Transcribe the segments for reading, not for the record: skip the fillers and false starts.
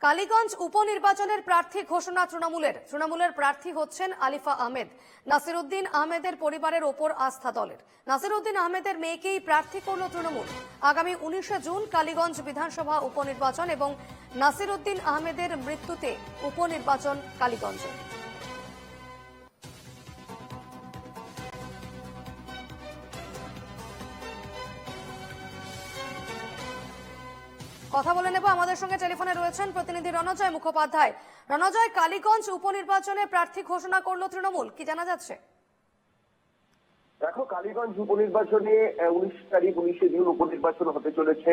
কালীগঞ্জ উপনির্বাচনের প্রার্থী ঘোষণা তৃণমূলের প্রার্থী হচ্ছেন আলিফা আহমেদ। নাসিরউদ্দিন আহমেদের পরিবারের ওপর আস্থা দলের। নাসিরউদ্দিন আহমেদের মেয়েকেই প্রার্থী করল তৃণমূল। আগামী 19শে জুন কালীগঞ্জ বিধানসভা উপনির্বাচন এবং নাসিরউদ্দিন আহমেদের মৃত্যুতে উপনির্বাচন কালীগঞ্জে। কথা বলে নেব, আমাদের সঙ্গে টেলিফোনে রয়েছেন প্রতিনিধি রণজয় মুখোপাধ্যায়। রণজয়, কালীগঞ্জ উপনির্বাচনে প্রার্থী ঘোষণা করলো তৃণমূল, কি জানা যাচ্ছে? দেখো, কালীগঞ্জ উপনির্বাচনে 19 জুন উপনির্বাচন হতে চলেছে।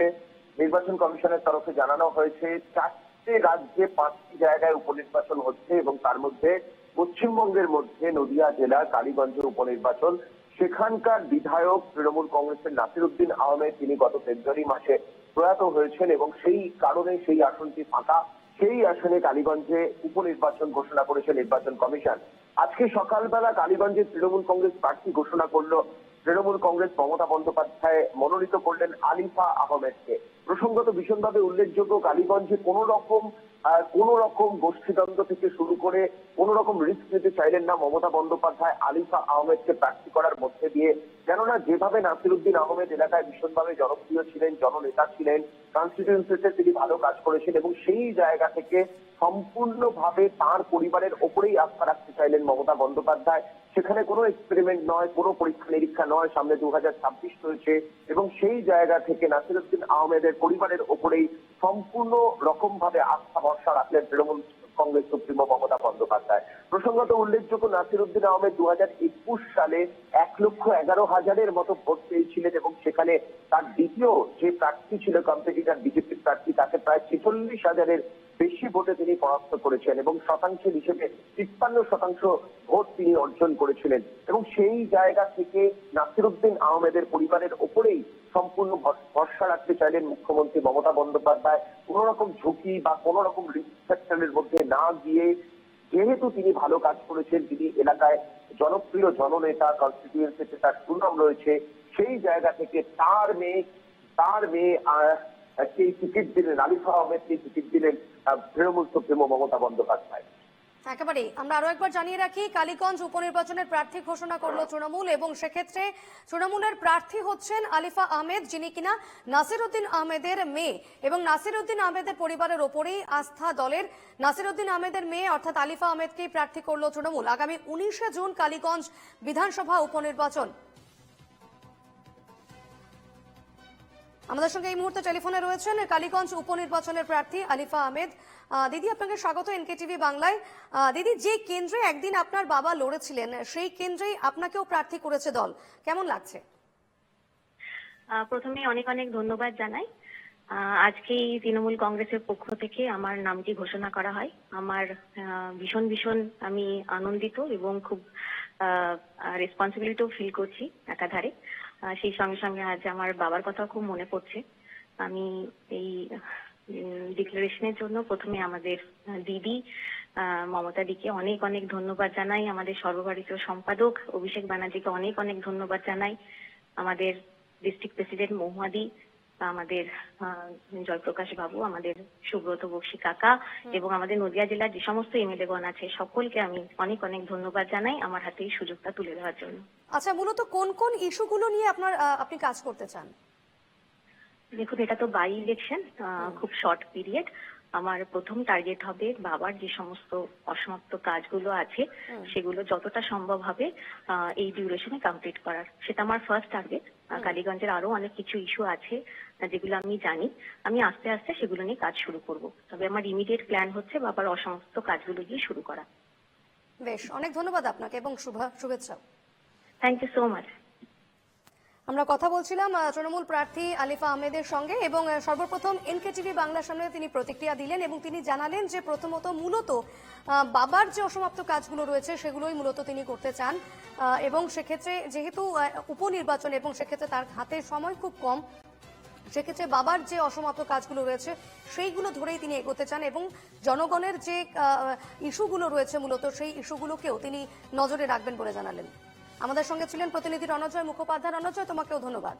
নির্বাচন কমিশনের তরফে জানানো হয়েছে 4টে রাজ্যে 5টি জায়গায় উপনির্বাচন হচ্ছে এবং তার মধ্যে পশ্চিমবঙ্গের মধ্যে নদিয়া জেলার কালীগঞ্জের উপনির্বাচন। সেখানকার বিধায়ক তৃণমূল কংগ্রেসের নাসিরউদ্দিন আহমেদ, তিনি গত ফেব্রুয়ারি মাসে প্রয়াত হয়েছেন এবং সেই কারণে সেই আসনটি ফাঁকা। সেই আসনে কালীগঞ্জে উপনির্বাচন ঘোষণা করেছে নির্বাচন কমিশন। আজকে সকালবেলা কালীগঞ্জে তৃণমূল কংগ্রেস প্রার্থী ঘোষণা করলো। তৃণমূল কংগ্রেস মমতা বন্দ্যোপাধ্যায় মনোনীত করলেন আলিফা আহমেদকে। প্রসঙ্গত ভীষণভাবে উল্লেখযোগ্য, কালীগঞ্জে কোন রকম গোষ্ঠীদ্বন্দ্ব থেকে শুরু করে কোন রকম রিস্ক নিতে চাইলেন না মমতা বন্দ্যোপাধ্যায় আলিফা আহমেদকে প্রার্থী করার মধ্যে দিয়ে। কেননা যেভাবে নাসিরউদ্দিন আহমেদ এলাকায় ভীষণভাবে জনপ্রিয় ছিলেন, জননেতা ছিলেন, কনস্টিটিউয়েন্সিতে তিনি ভালো কাজ করেছেন এবং সেই জায়গা থেকে সম্পূর্ণভাবে তার পরিবারের ওপরেই আস্থা রাখতে চাইলেন মমতা বন্দ্যোপাধ্যায়। সেখানে কোনো এক্সপেরিমেন্ট নয়, কোনো পরীক্ষা নিরীক্ষা নয়, সামনে 2026 রয়েছে এবং সেই জায়গা থেকে নাসিরউদ্দিন আহমেদের পরিবারের ওপরেই সম্পূর্ণ রকম ভাবে আস্থা ভরসা রাখলেন তৃণমূল কংগ্রেস সুপ্রিমো মমতা বন্দ্যোপাধ্যায়। প্রসঙ্গত উল্লেখযোগ্য, নাসিরউদ্দিন আহমেদ 2021 সালে 1,11,000-এর মতো ভোট পেয়েছিলেন এবং সেখানে তার দ্বিতীয় যে প্রার্থী ছিল কম্পিটিটর বিজেপির প্রার্থী, তাকে প্রায় 46,000-এর বেশি ভোটে তিনি পরাস্ত করেছেন এবং শতাংশের হিসেবে 53% ভোট তিনি অর্জন করেছিলেন এবং সেই জায়গা থেকে নাসিরউদ্দিন আহমেদের পরিবারের ওপরেই সম্পূর্ণ ভরসা রাখতে চাইলেন মুখ্যমন্ত্রী মমতা বন্দ্যোপাধ্যায়। কোন রকম ঝুঁকি বা কোন রকম রিস্ক ফ্যাক্টরের মধ্যে না গিয়ে, যেহেতু তিনি ভালো কাজ করেছেন, তিনি এলাকায় জনপ্রিয় জননেতা, কনস্টিটিউয়েন্সিতে তার সুনাম রয়েছে, সেই জায়গা থেকে তার মেয়ে টিকিট দিলেন, আলিফা আহমেদকে টিকিট দিলেন তৃণমূল সুপ্রিমো মমতা বন্দ্যোপাধ্যায়। একেবারেই আমরা আরো একবার জানিয়ে রাখি, কালীগঞ্জ উপনির্বাচনের প্রার্থী ঘোষণা করলো তৃণমূল এবং সেক্ষেত্রে তৃণমূলের প্রার্থী হচ্ছেন আলিফা আহমেদ, যিনি কিনা নাসিরউদ্দিন আহমেদের মেয়ে এবং নাসিরউদ্দিন আহমেদের পরিবারের ওপরেই আস্থা দলের। নাসিরউদ্দিন আহমেদের মেয়ে অর্থাৎ আলিফা আহমেদকেই প্রার্থী করলো তৃণমূল। আগামী 19শে জুন কালীগঞ্জ বিধানসভা উপনির্বাচন। আমাদের সঙ্গে এই মুহূর্তে টেলিফোনে রয়েছেন কালীগঞ্জ উপনির্বাচনের প্রার্থী আলিফা আহমেদ। দিদি, আপনাকে স্বাগত এনকেটিভি বাংলায়। দিদি, যে কেন্দ্রে একদিন আপনার বাবা লড়েছিলেন সেই কেন্দ্রেই আপনাকেও প্রার্থী করেছে দল, কেমন লাগছে? প্রথমে অনেক অনেক ধন্যবাদ জানাই। আজকেই তৃণমূল কংগ্রেসের পক্ষ থেকে আমার নামটি ঘোষণা করা হয়। আমার ভীষণ আমি আনন্দিত এবং খুব রেসপন্সিবিলিটিও ফিল করছি একাধারে। সেই সঙ্গে সঙ্গে আজ আমার বাবার কথাও খুব মনে পড়ছে। আমি এই ডিক্লারেশনের জন্য প্রথমে আমাদের দিদি মমতা দিকে অনেক অনেক ধন্যবাদ জানাই। আমাদের সর্বভারতীয় সম্পাদক অভিষেক ব্যানার্জিকে অনেক অনেক ধন্যবাদ জানাই। আমাদের ডিস্ট্রিক্ট প্রেসিডেন্ট মহুয়াদি, আমাদের জয়প্রকাশ বাবু, আমাদের সুব্রত বক্সী কাকা এবং আমাদের নদিয়া জেলার যে সমস্ত এমএলএ গণ আছে সকলকে আমি অনেক অনেক ধন্যবাদ জানাই আমার হাতে এই সুযোগটা তুলে দেওয়ার জন্য। আচ্ছা, মূলত কোন কোন ইস্যুগুলো নিয়ে আপনি কাজ করতে চান? দেখুন, এটা তো বাই ইলেকশন, খুব শর্ট পিরিয়ড। আমার প্রথম টার্গেট হবে বাবার যে সমস্ত অসমাপ্ত কাজগুলো আছে সেগুলো যতটা সম্ভব হবে এই ডিউরেশনে কমপ্লিট করার, সেটা আমার ফার্স্ট টার্গেট। কালীগঞ্জের আরো অনেক কিছু ইস্যু আছে যেগুলো আমি জানি, আমি আস্তে আস্তে সেগুলো নিয়ে কাজ শুরু করব। তবে আমার ইমিডিয়েট প্ল্যান হচ্ছে বাবার অসমাপ্ত কাজগুলো দিয়ে শুরু করা। বেশ, অনেক ধন্যবাদ আপনাকে এবং শুভেচ্ছা। Thank you so much. আমরা কথা বলছিলাম তৃণমূল প্রার্থী আলিফা আহমেদের সঙ্গে এবং সর্বপ্রথম এনকেটিভি বাংলার সামনে তিনি প্রতিক্রিয়া দিলেন এবং তিনি জানালেন যে প্রথমত মূলত বাবার যে অসমাপ্ত কাজগুলো রয়েছে সেগুলোই মূলত তিনি করতে চান এবং সেক্ষেত্রে যেহেতু উপনির্বাচন এবং সেক্ষেত্রে তার হাতে সময় খুব কম, সেক্ষেত্রে বাবার যে অসমাপ্ত কাজগুলো রয়েছে সেইগুলো ধরেই তিনি এগোতে চান এবং জনগণের যে ইস্যুগুলো রয়েছে মূলত সেই ইস্যুগুলোকেও তিনি নজরে রাখবেন বলে জানালেন। আমাদের সঙ্গে ছিলেন প্রতিনিধি রণজয় মুখোপাধ্যায়। রণজয়, তোমাকেও ধন্যবাদ।